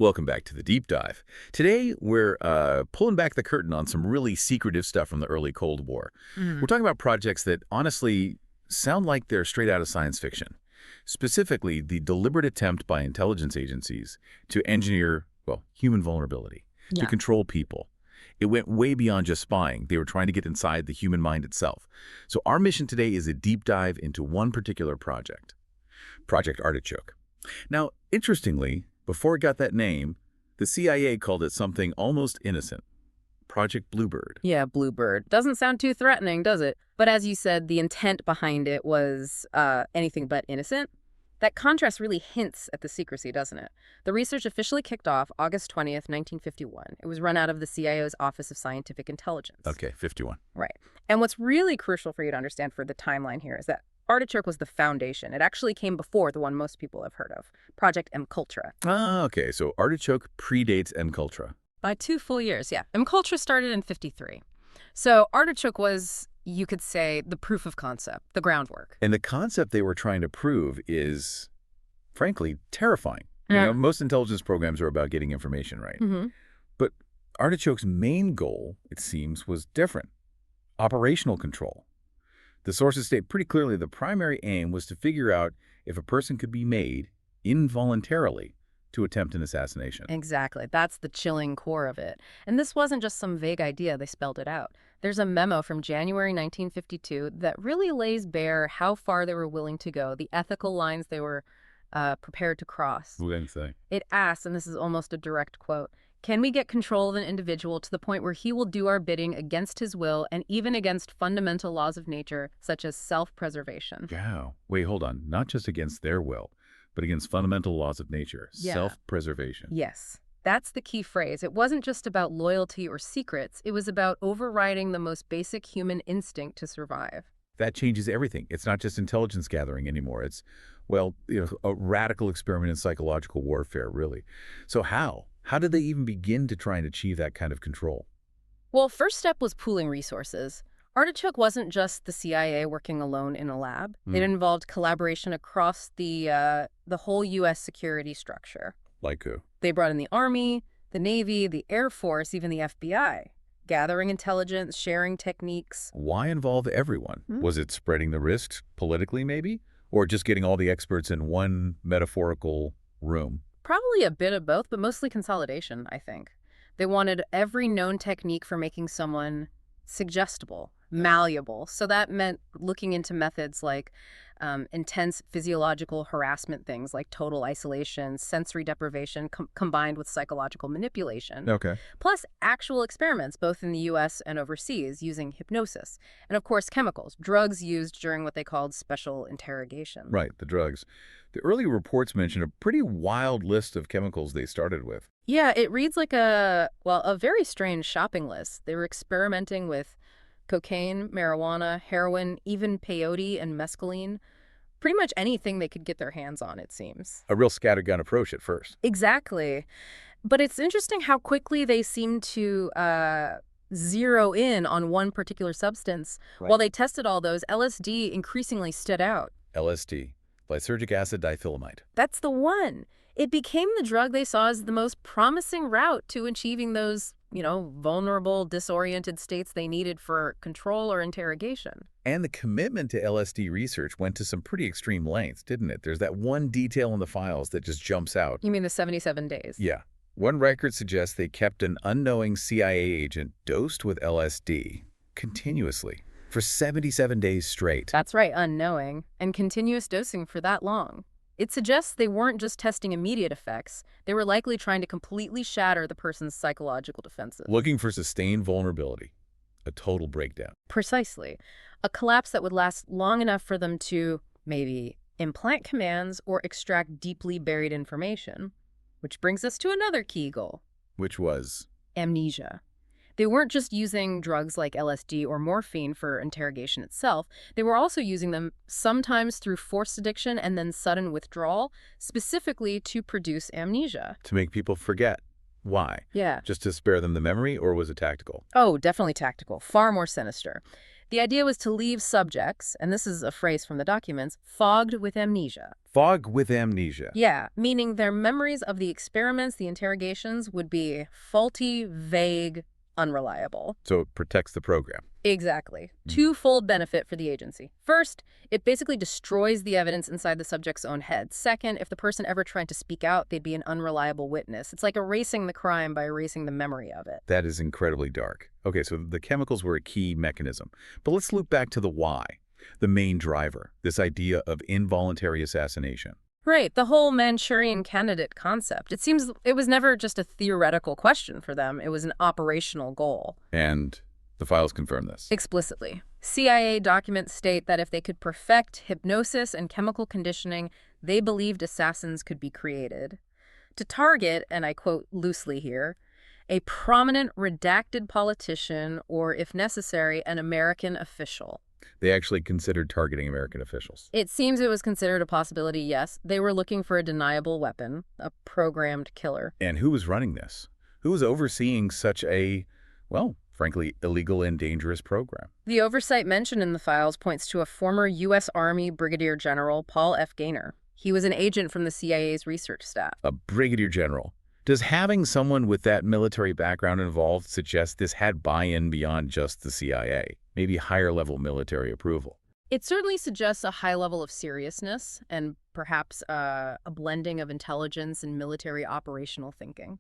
Welcome back to the Deep Dive. Today, we're pulling back the curtain on some really secretive stuff from the early Cold War. We're talking about projects that honestly sound like they're straight out of science fiction. Specifically, the deliberate attempt by intelligence agencies to engineer, well, human vulnerability, to control people. It went way beyond just spying. They were trying to get inside the human mind itself. So our mission today is a deep dive into one particular project, Project Artichoke. Now, interestingly, before it got that name, the CIA called it something almost innocent, Project Bluebird. Yeah, Bluebird. Doesn't sound too threatening, does it? But as you said, the intent behind it was anything but innocent. That contrast really hints at the secrecy, doesn't it? The research officially kicked off August 20th, 1951. It was run out of the CIA's Office of Scientific Intelligence. Okay, 51. Right. And what's really crucial for you to understand for the timeline here is that Artichoke was the foundation. It actually came before the one most people have heard of, Project MKultra. Ah, okay, so Artichoke predates MKultra. By 2 full years, yeah. MKultra started in 53. So Artichoke was, you could say, the proof of concept, the groundwork. And the concept they were trying to prove is, frankly, terrifying. Yeah. You know, most intelligence programs are about getting information, right? But Artichoke's main goal, it seems, was different. Operational control. The sources state pretty clearly the primary aim was to figure out if a person could be made involuntarily to attempt an assassination. Exactly. That's the chilling core of it. And this wasn't just some vague idea. They spelled it out. There's a memo from January 1952 that really lays bare how far they were willing to go, the ethical lines they were prepared to cross. What did it say? It asks, and this is almost a direct quote, "Can we get control of an individual to the point where he will do our bidding against his will and even against fundamental laws of nature, such as self-preservation?" Wow. Wait, hold on. Not just against their will, but against fundamental laws of nature. Yeah. Self-preservation. Yes. That's the key phrase. It wasn't just about loyalty or secrets. It was about overriding the most basic human instinct to survive. That changes everything. It's not just intelligence gathering anymore. It's, well, a radical experiment in psychological warfare, really. So how? How did they even begin to try and achieve that kind of control? Well, first step was pooling resources. Artichoke wasn't just the CIA working alone in a lab. It involved collaboration across the whole U.S. security structure. Like who? They brought in the Army, the Navy, the Air Force, even the FBI, gathering intelligence, sharing techniques. Why involve everyone? Was it spreading the risk politically, maybe? Or just getting all the experts in one metaphorical room? Probably a bit of both, but mostly consolidation, I think. They wanted every known technique for making someone suggestible, malleable. So that meant looking into methods like intense physiological harassment, things like total isolation, sensory deprivation, combined with psychological manipulation. Okay. Plus actual experiments, both in the U.S. and overseas, using hypnosis. And of course, chemicals, drugs used during what they called special interrogation. Right, the drugs. The early reports mention a pretty wild list of chemicals they started with. Yeah, it reads like a very strange shopping list. They were experimenting with cocaine, marijuana, heroin, even peyote and mescaline. Pretty much anything they could get their hands on, it seems. A real scattergun approach at first. Exactly. But it's interesting how quickly they seem to zero in on one particular substance. Right. While they tested all those, LSD increasingly stood out. LSD, lysergic acid diethylamide. That's the one. It became the drug they saw as the most promising route to achieving those, vulnerable, disoriented states they needed for control or interrogation. And the commitment to LSD research went to some pretty extreme lengths, didn't it? There's that one detail in the files that just jumps out. You mean the 77 days? Yeah. One record suggests they kept an unknowing CIA agent dosed with LSD continuously for 77 days straight. That's right, unknowing. And continuous dosing for that long. It suggests they weren't just testing immediate effects. They were likely trying to completely shatter the person's psychological defenses. Looking for sustained vulnerability. A total breakdown. Precisely. A collapse that would last long enough for them to maybe implant commands or extract deeply buried information. Which brings us to another key goal. Which was? Amnesia. They weren't just using drugs like LSD or morphine for interrogation itself. They were also using them sometimes through forced addiction and then sudden withdrawal, specifically to produce amnesia. To make people forget. Why? Yeah. Just to spare them the memory, or was it tactical? Oh, definitely tactical. Far more sinister. The idea was to leave subjects, and this is a phrase from the documents, fogged with amnesia. Fog with amnesia. Yeah, meaning their memories of the experiments, the interrogations, would be faulty, vague, unreliable. So it protects the program. Exactly. Twofold benefit for the agency. First, it basically destroys the evidence inside the subject's own head. Second, if the person ever tried to speak out, they'd be an unreliable witness. It's like erasing the crime by erasing the memory of it. That is incredibly dark. Okay, so the chemicals were a key mechanism. But let's loop back to the why, the main driver, this idea of involuntary assassination. Right, the whole Manchurian candidate concept. It seems it was never just a theoretical question for them. It was an operational goal. And the files confirm this. Explicitly. CIA documents state that if they could perfect hypnosis and chemical conditioning, they believed assassins could be created. To target, and I quote loosely here, a prominent redacted politician or, if necessary, an American official. They actually considered targeting American officials. It seems it was considered a possibility, yes. They were looking for a deniable weapon, a programmed killer. And who was running this? Who was overseeing such a, well, frankly, illegal and dangerous program? The oversight mentioned in the files points to a former U.S. Army Brigadier General, Paul F. Gaynor. He was an agent from the CIA's research staff. A brigadier general. Does having someone with that military background involved suggest this had buy-in beyond just the CIA? Maybe higher-level military approval? It certainly suggests a high level of seriousness and perhaps a blending of intelligence and military operational thinking.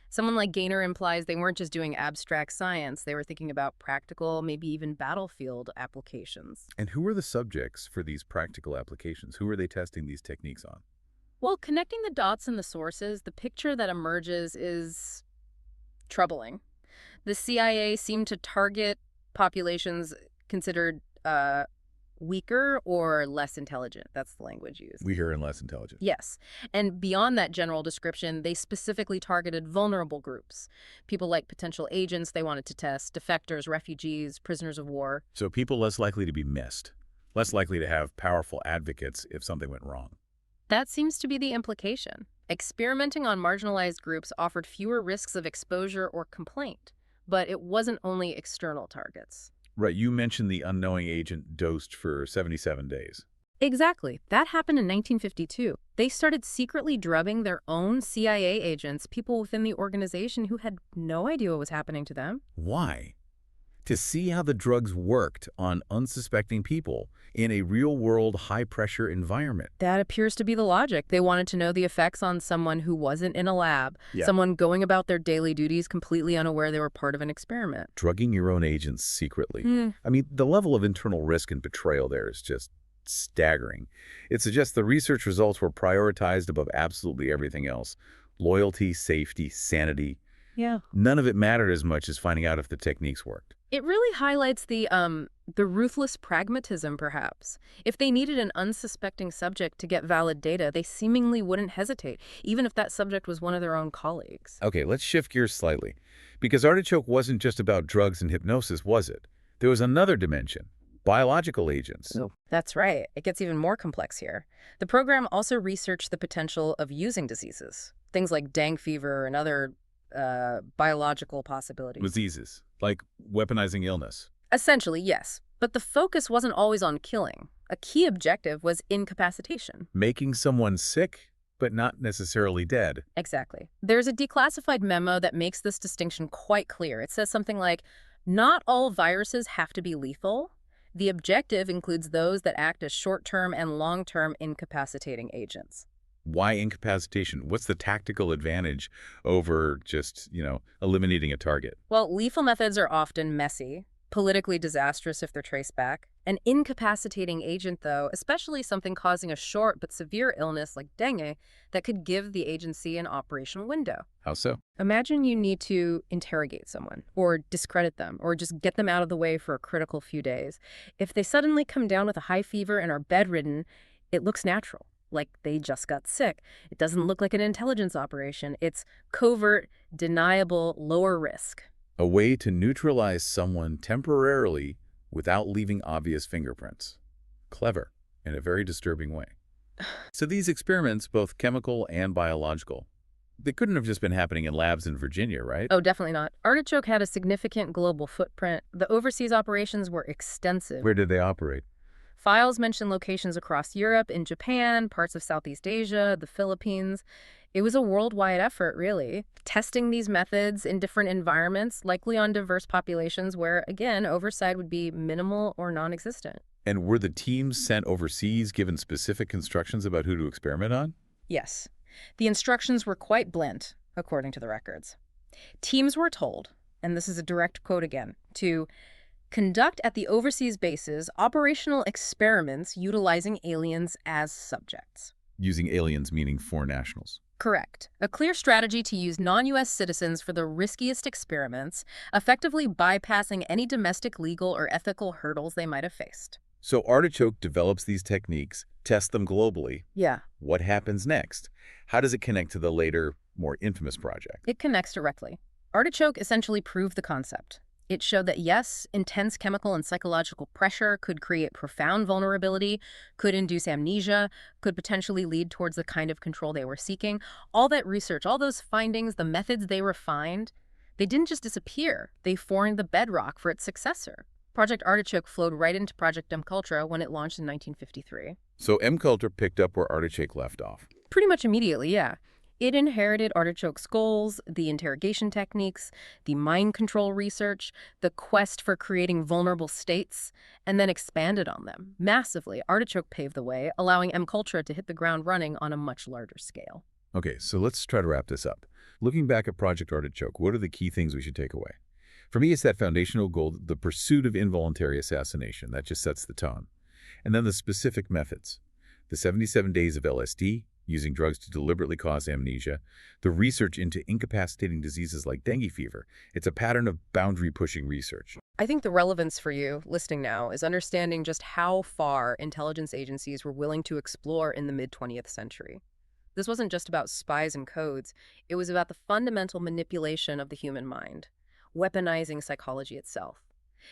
Someone like Gaynor implies they weren't just doing abstract science. They were thinking about practical, maybe even battlefield applications. And who are the subjects for these practical applications? Who are they testing these techniques on? Well, connecting the dots and the sources, the picture that emerges is troubling. The CIA seemed to target populations considered weaker or less intelligent. That's the language used. Weaker and less intelligent. Yes. And beyond that general description, they specifically targeted vulnerable groups. People like potential agents they wanted to test, defectors, refugees, prisoners of war. So people less likely to be missed, less likely to have powerful advocates if something went wrong. That seems to be the implication. Experimenting on marginalized groups offered fewer risks of exposure or complaint, but it wasn't only external targets. Right, you mentioned the unknowing agent dosed for 77 days. Exactly. That happened in 1952. They started secretly drubbing their own CIA agents, people within the organization who had no idea what was happening to them. Why? To see how the drugs worked on unsuspecting people in a real-world, high-pressure environment. That appears to be the logic. They wanted to know the effects on someone who wasn't in a lab, someone going about their daily duties completely unaware they were part of an experiment. Drugging your own agents secretly. I mean, the level of internal risk and betrayal there is just staggering. It suggests the research results were prioritized above absolutely everything else. Loyalty, safety, sanity. Yeah. None of it mattered as much as finding out if the techniques worked. It really highlights the ruthless pragmatism, perhaps. If they needed an unsuspecting subject to get valid data, they seemingly wouldn't hesitate, even if that subject was one of their own colleagues. Okay, let's shift gears slightly. Because Artichoke wasn't just about drugs and hypnosis, was it? There was another dimension. Biological agents. That's right. It gets even more complex here. The program also researched the potential of using diseases, things like dengue fever and other biological possibilities. Diseases, like weaponizing illness. Essentially, yes. But the focus wasn't always on killing. A key objective was incapacitation. Making someone sick, but not necessarily dead. Exactly. There's a declassified memo that makes this distinction quite clear. It says something like, not all viruses have to be lethal. The objective includes those that act as short-term and long-term incapacitating agents. Why incapacitation? What's the tactical advantage over just, eliminating a target? Well, lethal methods are often messy, politically disastrous if they're traced back. An incapacitating agent, though, especially something causing a short but severe illness like dengue, that could give the agency an operational window. How so? Imagine you need to interrogate someone, or discredit them, or just get them out of the way for a critical few days. If they suddenly come down with a high fever and are bedridden, it looks natural. Like they just got sick. It doesn't look like an intelligence operation. It's covert, deniable, lower risk. A way to neutralize someone temporarily without leaving obvious fingerprints. Clever, in a very disturbing way. So these experiments, both chemical and biological, they couldn't have just been happening in labs in Virginia, right? Oh, definitely not. Artichoke had a significant global footprint. The overseas operations were extensive. Where did they operate? Files mention locations across Europe, in Japan, parts of Southeast Asia, the Philippines. It was a worldwide effort, really, testing these methods in different environments, likely on diverse populations where, again, oversight would be minimal or non-existent. And were the teams sent overseas given specific instructions about who to experiment on? Yes. The instructions were quite blunt, according to the records. Teams were told, and this is a direct quote again, to conduct at the overseas bases operational experiments utilizing aliens as subjects. Using aliens meaning foreign nationals. Correct. A clear strategy to use non-U.S. citizens for the riskiest experiments, effectively bypassing any domestic legal or ethical hurdles they might have faced. So Artichoke develops these techniques, tests them globally. Yeah. What happens next? How does it connect to the later, more infamous project? It connects directly. Artichoke essentially proved the concept. It showed that, yes, intense chemical and psychological pressure could create profound vulnerability, could induce amnesia, could potentially lead towards the kind of control they were seeking. All that research, all those findings, the methods they refined, they didn't just disappear. They formed the bedrock for its successor. Project Artichoke flowed right into Project MKUltra when it launched in 1953. So MKUltra picked up where Artichoke left off. Pretty much immediately, yeah. It inherited Artichoke's goals, the interrogation techniques, the mind control research, the quest for creating vulnerable states, and then expanded on them. Massively, Artichoke paved the way, allowing MKUltra to hit the ground running on a much larger scale. Okay, so let's try to wrap this up. Looking back at Project Artichoke, what are the key things we should take away? For me, it's that foundational goal, the pursuit of involuntary assassination. That just sets the tone. And then the specific methods. The 77 days of LSD, using drugs to deliberately cause amnesia, the research into incapacitating diseases like dengue fever. It's a pattern of boundary-pushing research. I think the relevance for you, listening now, is understanding just how far intelligence agencies were willing to explore in the mid-20th century. This wasn't just about spies and codes. It was about the fundamental manipulation of the human mind, weaponizing psychology itself.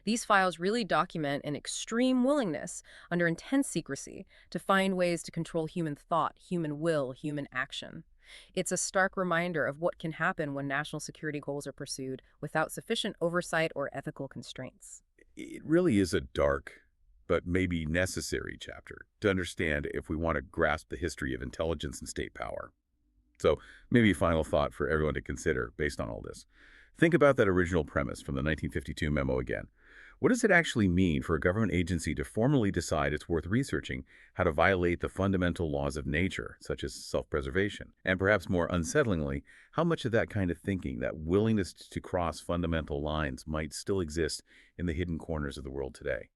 These files really document an extreme willingness, under intense secrecy, to find ways to control human thought, human will, human action. It's a stark reminder of what can happen when national security goals are pursued without sufficient oversight or ethical constraints. It really is a dark, but maybe necessary chapter to understand if we want to grasp the history of intelligence and state power. So maybe a final thought for everyone to consider based on all this. Think about that original premise from the 1952 memo again. What does it actually mean for a government agency to formally decide it's worth researching how to violate the fundamental laws of nature, such as self-preservation? And perhaps more unsettlingly, how much of that kind of thinking, that willingness to cross fundamental lines, might still exist in the hidden corners of the world today?